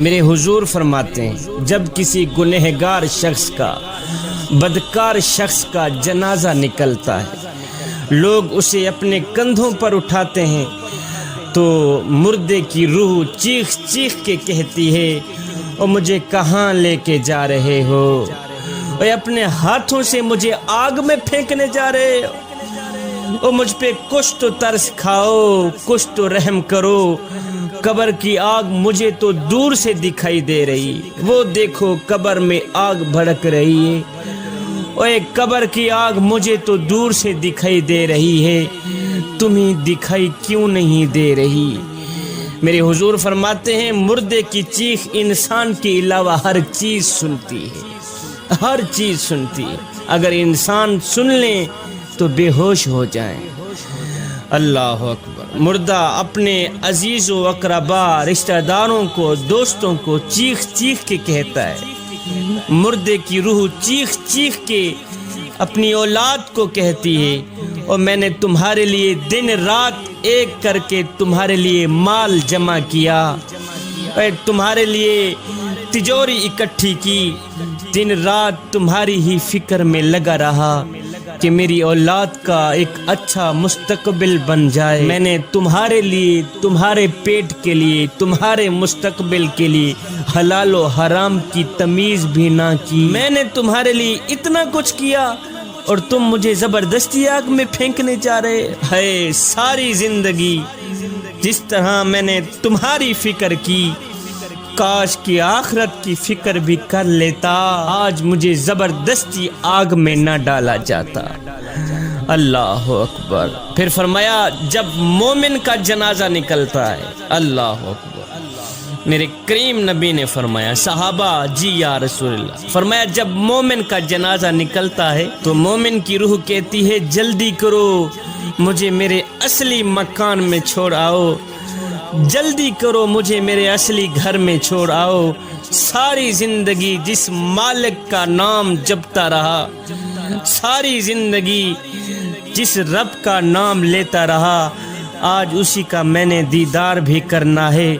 میرے حضور فرماتے ہیں جب کسی گنہگار شخص کا، بدکار شخص کا جنازہ نکلتا ہے، لوگ اسے اپنے کندھوں پر اٹھاتے ہیں تو مردے کی روح چیخ چیخ کے کہتی ہے اور مجھے کہاں لے کے جا رہے ہو، اور اپنے ہاتھوں سے مجھے آگ میں پھینکنے جا رہے ہو، اور مجھ پہ کچھ تو ترس کھاؤ، کچھ تو رحم کرو، قبر کی آگ مجھے تو دور سے دکھائی دے رہی، وہ دیکھو قبر میں آگ بھڑک رہی ہے، اور ایک قبر کی آگ مجھے تو دور سے دکھائی دے رہی ہے، تمہیں دکھائی کیوں نہیں دے رہی؟ میرے حضور فرماتے ہیں مردے کی چیخ انسان کے علاوہ ہر چیز سنتی ہے، ہر چیز سنتی ہے، اگر انسان سن لیں تو بے ہوش ہو جائیں۔ اللہ اکبر۔ مردہ اپنے عزیز و اقربا، رشتہ داروں کو، دوستوں کو چیخ چیخ کے کہتا ہے، مردے کی روح چیخ چیخ کے اپنی اولاد کو کہتی ہے، اور میں نے تمہارے لیے دن رات ایک کر کے تمہارے لیے مال جمع کیا، اور تمہارے لیے تجوری اکٹھی کی، دن رات تمہاری ہی فکر میں لگا رہا کہ میری اولاد کا ایک اچھا مستقبل بن جائے۔ میں نے تمہارے لیے، تمہارے پیٹ کے لیے، تمہارے مستقبل کے لیے حلال و حرام کی تمیز بھی نہ کی۔ میں نے تمہارے لیے اتنا کچھ کیا اور تم مجھے زبردستی آگ میں پھینکنے جا رہے ہے۔ ساری زندگی جس طرح میں نے تمہاری فکر کی، کاش کی آخرت کی فکر بھی کر لیتا، آج مجھے زبردستی آگ میں نہ ڈالا جاتا۔ اللہ اکبر۔ پھر فرمایا جب مومن کا جنازہ نکلتا ہے، اللہ اکبر، میرے کریم نبی نے فرمایا، صحابہ جی یا رسول اللہ، فرمایا جب مومن کا جنازہ نکلتا ہے تو مومن کی روح کہتی ہے جلدی کرو، مجھے میرے اصلی مکان میں چھوڑ آؤ، جلدی کرو، مجھے میرے اصلی گھر میں چھوڑ آؤ۔ ساری زندگی جس مالک کا نام جپتا رہا، ساری زندگی جس رب کا نام لیتا رہا، آج اسی کا میں نے دیدار بھی کرنا ہے،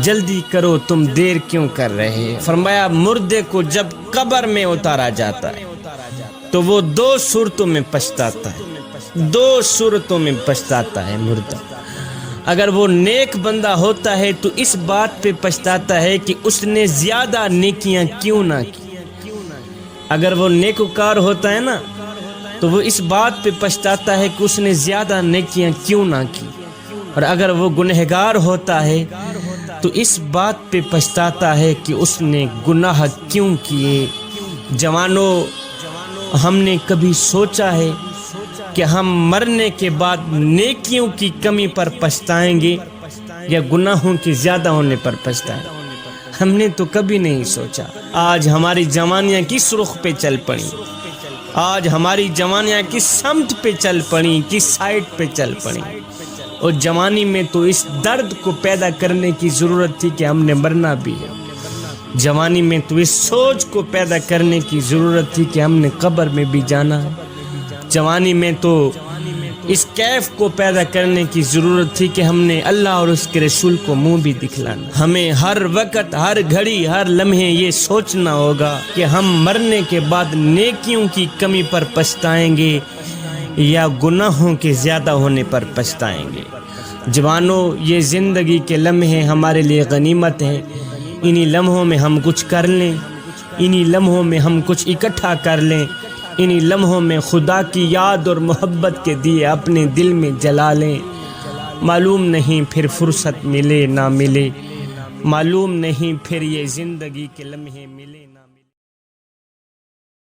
جلدی کرو، تم دیر کیوں کر رہے؟ فرمایا مردے کو جب قبر میں اتارا جاتا ہے تو وہ دو صورتوں میں پچھتاتا ہے، دو صورتوں میں پچھتاتا ہے مردہ۔ اگر وہ نیک بندہ ہوتا ہے تو اس بات پہ پچھتاتا ہے کہ اس نے زیادہ نیکیاں کیوں نہ کی، اگر وہ نیکوکار ہوتا ہے نا تو وہ اس بات پہ پچھتاتا ہے کہ اس نے زیادہ نیکیاں کیوں نہ کی، اور اگر وہ گنہگار ہوتا ہے تو اس بات پہ پچھتاتا ہے کہ اس نے گناہ کیوں کیے۔ جوانوں، ہم نے کبھی سوچا ہے کہ ہم مرنے کے بعد نیکیوں کی کمی پر پچھتائیں گے یا گناہوں کے زیادہ ہونے پر پچھتائیں گے؟ ہم نے تو کبھی نہیں سوچا۔ آج ہماری جوانیاں کس رخ پہ چل پڑیں، آج ہماری جوانیاں کس سمت پہ چل پڑیں، کس سائٹ پہ چل پڑیں، اور جوانی میں تو اس درد کو پیدا کرنے کی ضرورت تھی کہ ہم نے مرنا بھی ہے، جوانی میں تو اس سوچ کو پیدا کرنے کی ضرورت تھی کہ ہم نے قبر میں بھی جانا ہے، جوانی میں تو اس کیف کو پیدا کرنے کی ضرورت تھی کہ ہم نے اللہ اور اس کے رسول کو منہ بھی دکھلانا۔ ہمیں ہر وقت، ہر گھڑی، ہر لمحے یہ سوچنا ہوگا کہ ہم مرنے کے بعد نیکیوں کی کمی پر پچھتائیں گے یا گناہوں کے زیادہ ہونے پر پچھتائیں گے۔ جوانوں، یہ زندگی کے لمحے ہمارے لیے غنیمت ہیں، انہی لمحوں میں ہم کچھ کر لیں، انہی لمحوں میں ہم کچھ اکٹھا کر لیں، انہی لمحوں میں خدا کی یاد اور محبت کے دیے اپنے دل میں جلا لیں۔ معلوم نہیں پھر فرصت ملے نہ ملے، معلوم نہیں پھر یہ زندگی کے لمحے ملے۔